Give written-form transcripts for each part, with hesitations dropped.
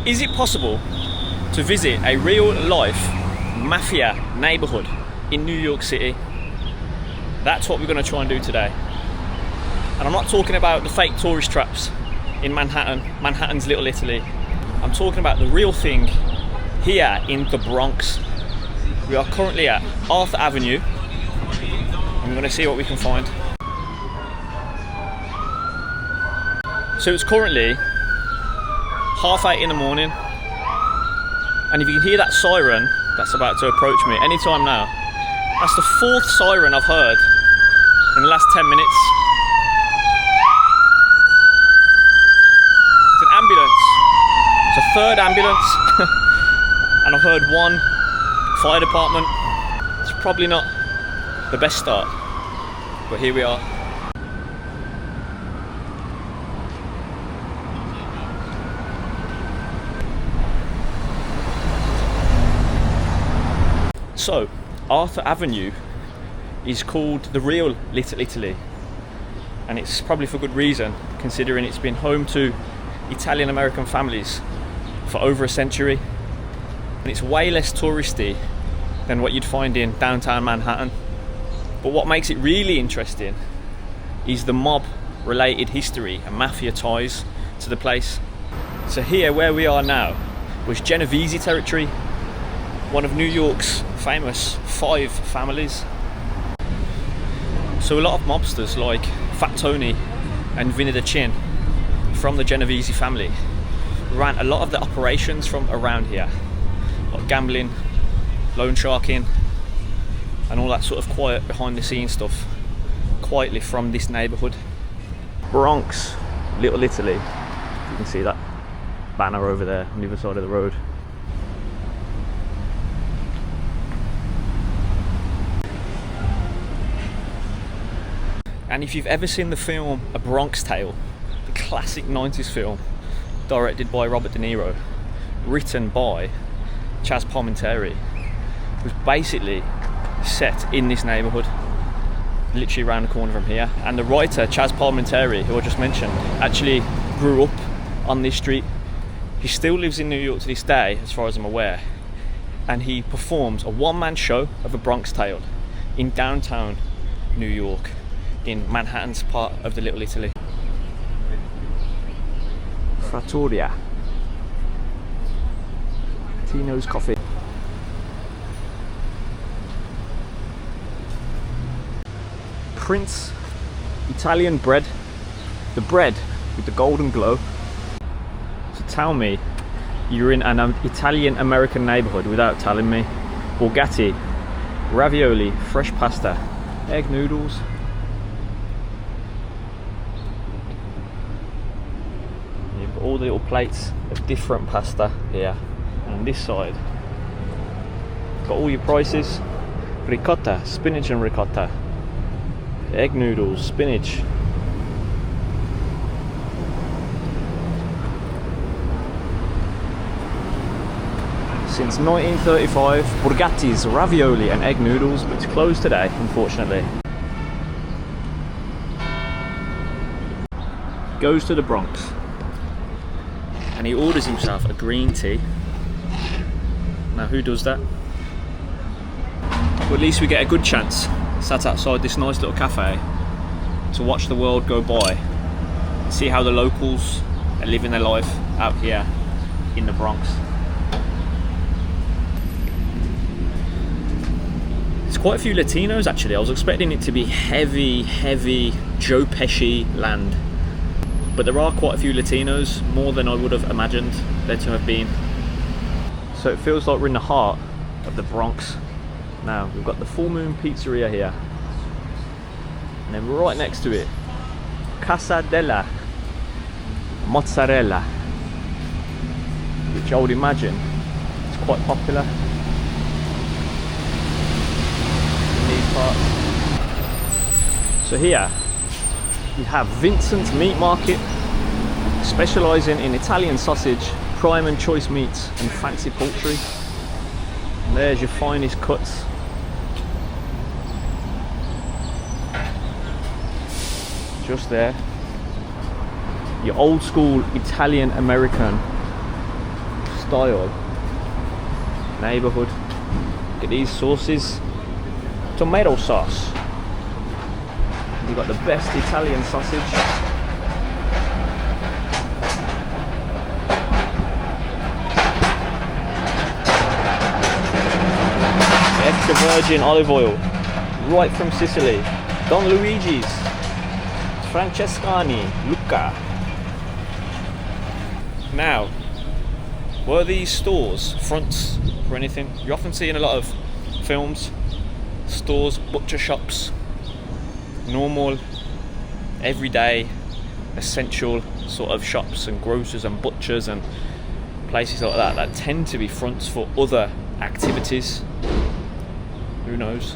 Is it possible to visit a real life mafia neighbourhood in New York City? That's what we're going to try and do today. And I'm not talking about the fake tourist traps in Manhattan's Little Italy. I'm talking about the real thing here in the Bronx. We are currently at Arthur Avenue. I'm going to see what we can find. So it's currently 8:30 in the morning, and if you can hear that siren that's about to approach me anytime now, that's the 4th siren I've heard in the last 10 minutes. It's an ambulance. It's a 3rd ambulance. And I've heard 1 fire department. It's probably not the best start, but here we are. So, Arthur Avenue is called the real Little Italy, and it's probably for good reason, considering it's been home to Italian American families for over a century, and it's way less touristy than what you'd find in downtown Manhattan. But what makes it really interesting is the mob related history and mafia ties to the place. So here where we are now was Genovese territory, one of New York's famous 5 families. So a lot of mobsters like Fat Tony and Vinny the Chin from the Genovese family ran a lot of the operations from around here, like gambling, loan sharking, and all that sort of quiet behind the scenes stuff, quietly from this neighbourhood. Bronx, Little Italy. You can see that banner over there on the other side of the road. And if you've ever seen the film A Bronx Tale, the classic 90s film, directed by Robert De Niro, written by Chaz Palminteri, it was basically set in this neighbourhood, literally around the corner from here. And the writer, Chaz Palminteri, who I just mentioned, actually grew up on this street. He still lives in New York to this day, as far as I'm aware, and he performs a one-man show of A Bronx Tale in downtown New York, in Manhattan's part of the Little Italy. Trattoria. Tino's Coffee. Prince Italian bread. The bread with the golden glow. So tell me you're in an Italian American neighbourhood without telling me. Borgatti, ravioli, fresh pasta, egg noodles. All the little plates of different pasta here, and on this side got all your prices: ricotta, spinach and ricotta, egg noodles, spinach. Since 1935, Borgatti's ravioli and egg noodles, but it's closed today, unfortunately. Goes to the Bronx and he orders himself a green tea. Now who does that? Well, at least we get a good chance, sat outside this nice little cafe, to watch the world go by and see how the locals are living their life out here in the Bronx. There's quite a few Latinos actually. I was expecting it to be heavy Joe Pesci land, but there are quite a few Latinos, more than I would have imagined there to have been. So it feels like we're in the heart of the Bronx. Now we've got the Full Moon Pizzeria here, and then right next to it, Casa della Mozzarella, which I would imagine is quite popular in these parts. So here we have Vincent's Meat Market, specialising in Italian sausage, prime and choice meats and fancy poultry. And there's your finest cuts. Just there. Your old school Italian American style neighborhood. Look at these sauces. Tomato sauce. We've got the best Italian sausage. Extra virgin olive oil, right from Sicily. Don Luigi's, Francescani, Lucca. Now, were these stores fronts for anything? You often see in a lot of films, stores, butcher shops, normal, everyday, essential sort of shops and grocers and butchers and places like that tend to be fronts for other activities. Who knows?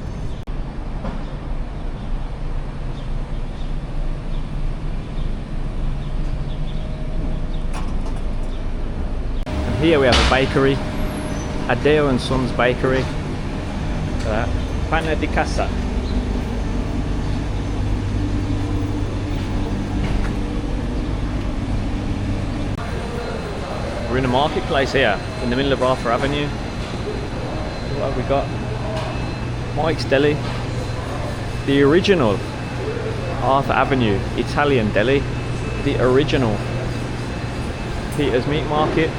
And here we have a bakery, Adeo and Sons Bakery. Look at that. Pane di casa. We're in a marketplace here, in the middle of Arthur Avenue. What have we got? Mike's Deli, the original Arthur Avenue Italian Deli, the original. Peter's Meat Market.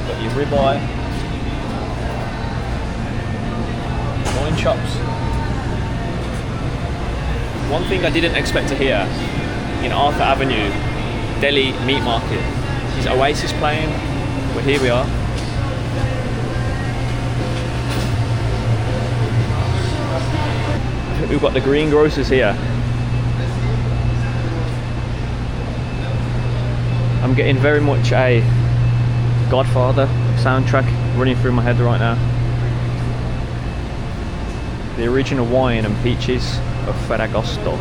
Got your ribeye, loin chops. One thing I didn't expect to hear in Arthur Avenue Deli Meat Market is Oasis playing, but here we are. We've got the greengrocers here. I'm getting very much a Godfather soundtrack running through my head right now. The original wine and peaches of Ferragosto.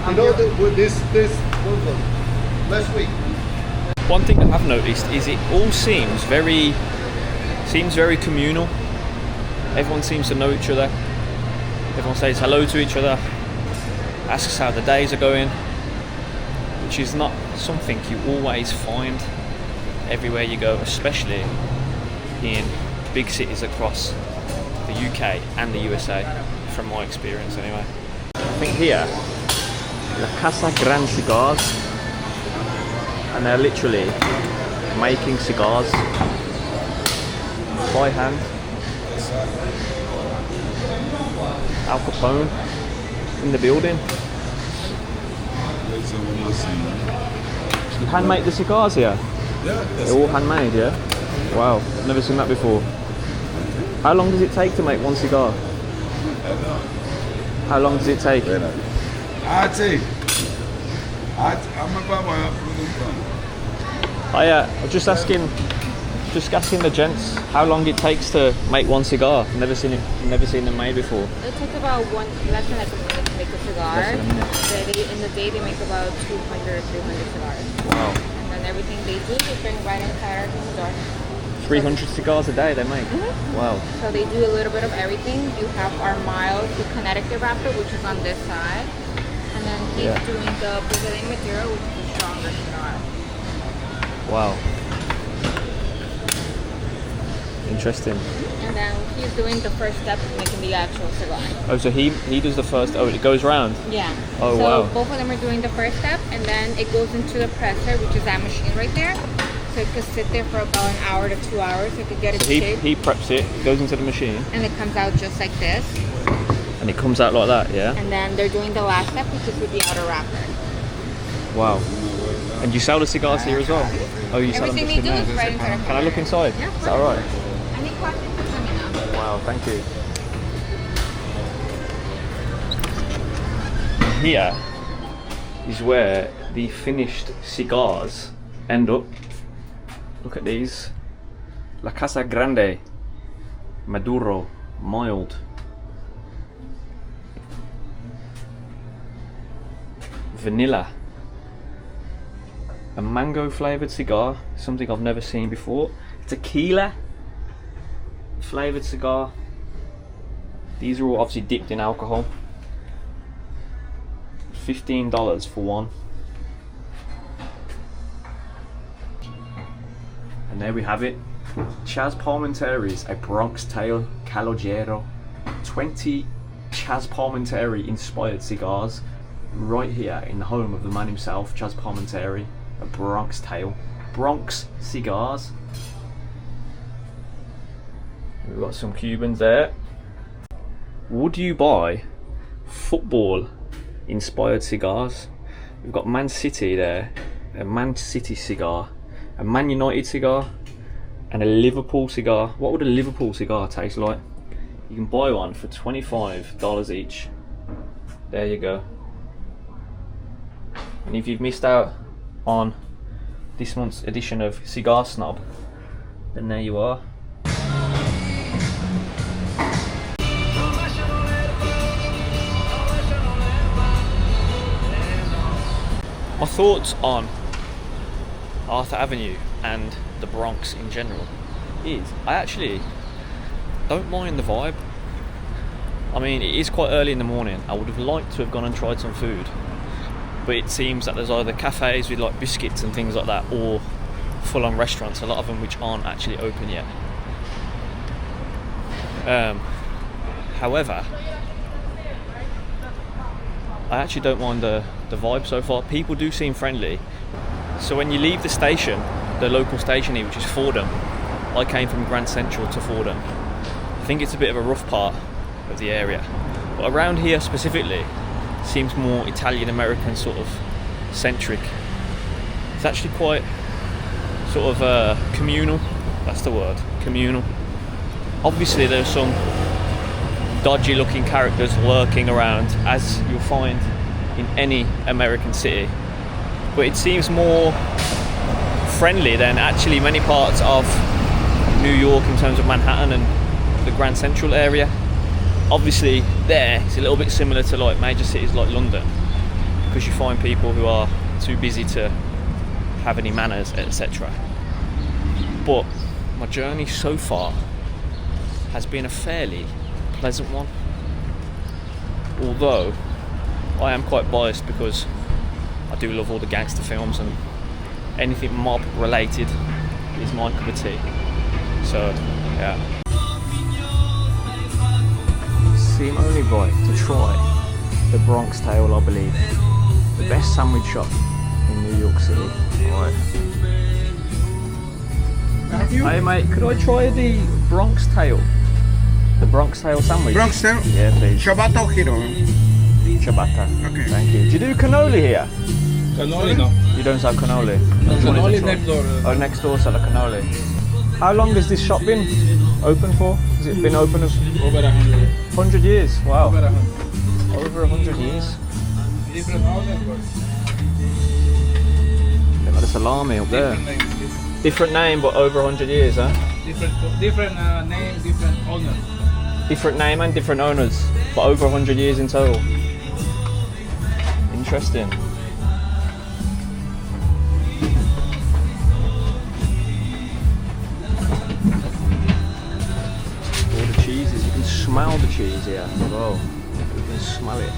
You know that with this last week. One thing that I've noticed is it all seems very communal. Everyone seems to know each other. Everyone says hello to each other, asks how the days are going, which is not something you always find everywhere you go, especially in big cities across the UK and the USA, from my experience anyway. I think here, La Casa Grande Cigars, and they're literally making cigars by hand. Al Capone in the building. You handmade the cigars here? Yeah. They're all handmade, yeah? Wow, never seen that before. How long does it take to make one cigar? How long does it take? I'm about my I was just asking the gents how long it takes to make one cigar. Never seen them made before. It takes about less than like a minute to make a cigar. Less than a minute. In the day they make about 200 or 300 cigars. Wow. And then everything they do, they bring right inside our humidor. 300 cigars a day they make. Mm-hmm. Wow. So they do a little bit of everything. You have our mild, the Connecticut wrapper, which is on this side. And then he's doing the Brazilian Madeira, which is the stronger cigar. Wow. Interesting. And then he's doing the first step of making the actual cigar. Oh, so he does the first. Oh, it goes round. Yeah. Oh, so wow. both of them are doing the first step, and then it goes into the presser, which is that machine right there. So it could sit there for about an hour to 2 hours. It could get its So shape. he preps it, goes into the machine, And it comes out just like this. and it comes out like that. Yeah. And then they're doing the last step, which is with the outer wrapper. Wow. And you sell the cigars here as well? Oh, you sell them Everything just we in do there? is right inside our Can I look inside? Yeah, of Is that alright? Any questions, just let me know. Wow, thank you. Here is where the finished cigars end up. Look at these. La Casa Grande, Maduro, mild. Vanilla. A mango flavoured cigar, something I've never seen before. Tequila. flavoured cigar. These are all obviously dipped in alcohol. $15 for one. And there we have it. Chas Palminteri's a Bronx Tail Calogero. 20 Chas Palminteri inspired cigars right here in the home of the man himself, Chas Palminteri, a Bronx Tail. Bronx Cigars. We've got some Cubans there. Would you buy football inspired cigars? We've got Man City there, a Man City cigar, a Man United cigar, and a Liverpool cigar. What would a Liverpool cigar taste like? You can buy one for $25 each. There you go. And if you've missed out on this month's edition of Cigar Snob, then there you are. My thoughts on Arthur Avenue and the Bronx in general is I actually don't mind the vibe. I mean, it is quite early in the morning. I would have liked to have gone and tried some food, but it seems that there's either cafes with like biscuits and things like that, or full-on restaurants, a lot of them which aren't actually open yet. However, I actually don't mind the vibe so far. People do seem friendly. So when you leave the station, the local station here, which is Fordham, I came from Grand Central to Fordham. I think it's a bit of a rough part of the area, but around here specifically seems more Italian American sort of centric. It's actually quite sort of communal. That's the word, communal. Obviously there's some dodgy looking characters lurking around, as you'll find in any American city, but it seems more friendly than actually many parts of New York in terms of Manhattan and the Grand Central area. Obviously there it's a little bit similar to like major cities like London, because you find people who are too busy to have any manners, etc. But my journey so far has been a fairly pleasant one, although I am quite biased because I do love all the gangster films, and anything mob related is my cup of tea. So yeah, seem only right to try the Bronx Tail, I believe, the best sandwich shop in New York City. Right. Hey mate, could I try the Bronx Tail? The Bronx Tail sandwich? Bronx Tail? Yeah, please. Ciabatta or Hero? Ciabatta. Okay. Thank you. Do you do cannoli here? Cannoli, no. You don't sell cannoli? Cannoli next door. Oh, next door sell a cannoli. How long has this shop been open for? Has it been open Over 100. 100 years? Wow. Over 100. Over 100 years. Different houses, but They've got a salami up there. different names. Different name, but over 100 years, huh? Different name, different owner. Different name and different owners, but over 100 years in total. Interesting. All the cheeses, you can smell the cheese here as well. You can smell it.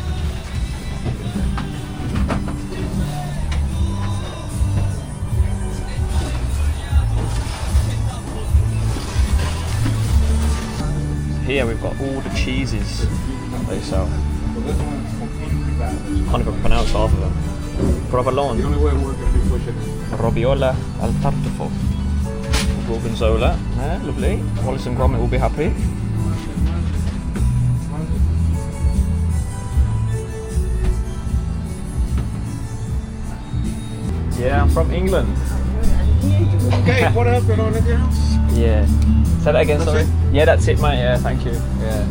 Here we've got all the cheeses that they sell. Can't even pronounce half of them. Provolone, The only way it works if you push it. Robiola al Tartufo, Gorgonzola, lovely. Wallace and Gromit will be happy. Yeah, I'm from England. Okay, what else going on in your house? Yeah. Say that again, sorry. it? Yeah, that's it, mate. Yeah, thank you. Yeah.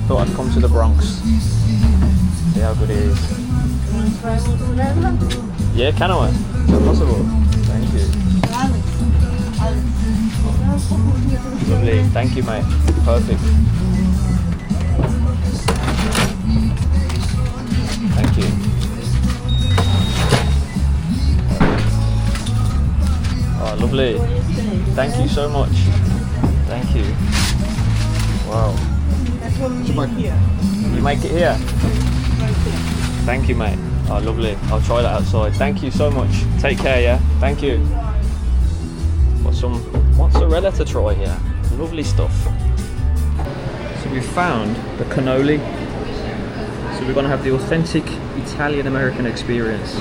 Thought I'd come to the Bronx. See how good it is. Yeah, can I? Is that possible? Thank you. Lovely. Thank you, mate. Perfect. Thank you. Oh, lovely. Thank you so much. Thank you. make it here? Thank you, mate. Oh, lovely. I'll try that outside. Thank you so much. Take care, yeah? Thank you. Got some mozzarella to try here. Lovely stuff. So we found the cannoli. So we're gonna have the authentic Italian American experience.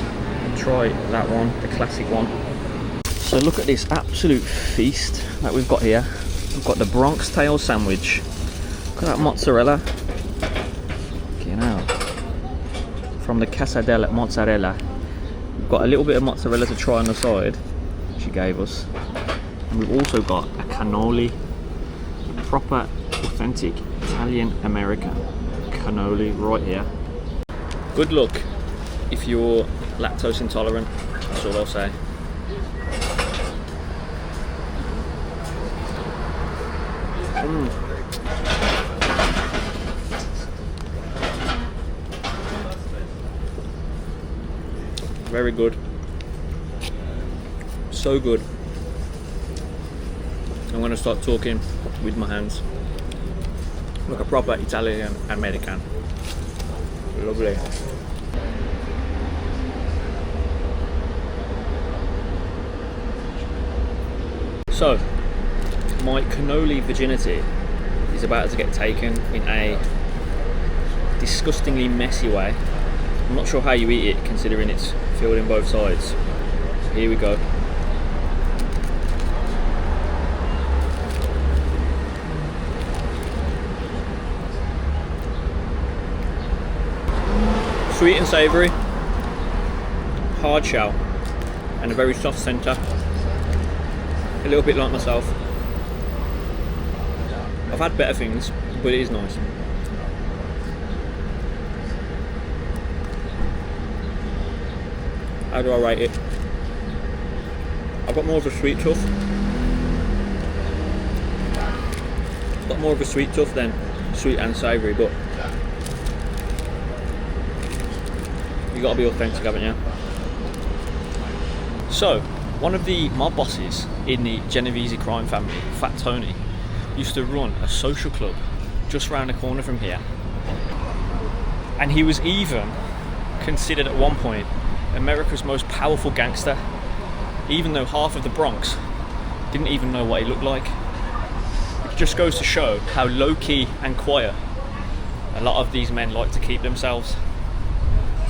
Try that one, the classic one. So look at this absolute feast that we've got here. We've got the Bronx tail sandwich. Look at that mozzarella. Get out. From the Casa del Mozzarella. We've got a little bit of mozzarella to try on the side, she gave us. And we've also got a cannoli, a proper, authentic Italian American cannoli right here. Good luck if you're lactose intolerant, that's all I'll say. Very good. So good. I'm going to start talking with my hands. Like a proper Italian American. Lovely. So, my cannoli virginity is about to get taken in a disgustingly messy way. I'm not sure how you eat it considering it's filled in both sides. So here we go. Sweet and savoury, hard shell, and a very soft centre. A little bit like myself. I've had better things, but it is nice. How do I rate it? I've got more of a sweet tooth. Got more of a sweet tooth than sweet and savoury, but you gotta be authentic, haven't you? So, one of the mob bosses in the Genovese crime family, Fat Tony, used to run a social club just round the corner from here. And he was even considered at one point America's most powerful gangster, even though half of the Bronx didn't even know what he looked like. It just goes to show how low-key and quiet a lot of these men like to keep themselves.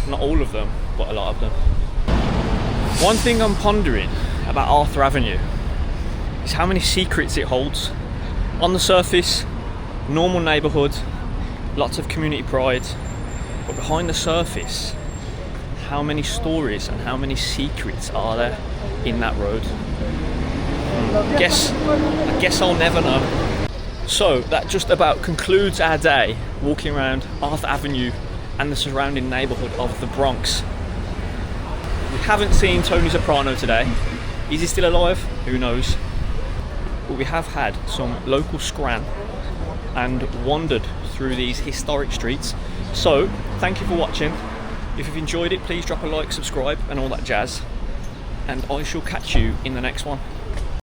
Not all of them, but a lot of them. One thing I'm pondering about Arthur Avenue is how many secrets it holds. On the surface, normal neighbourhood, lots of community pride, but behind the surface, how many stories and how many secrets are there in that road? I guess I'll never know. So that just about concludes our day walking around Arthur Avenue and the surrounding neighbourhood of the Bronx. We haven't seen Tony Soprano today. Is he still alive? Who knows? But we have had some local scran and wandered through these historic streets. So, thank you for watching. If you've enjoyed it, please drop a like, subscribe and all that jazz. And I shall catch you in the next one.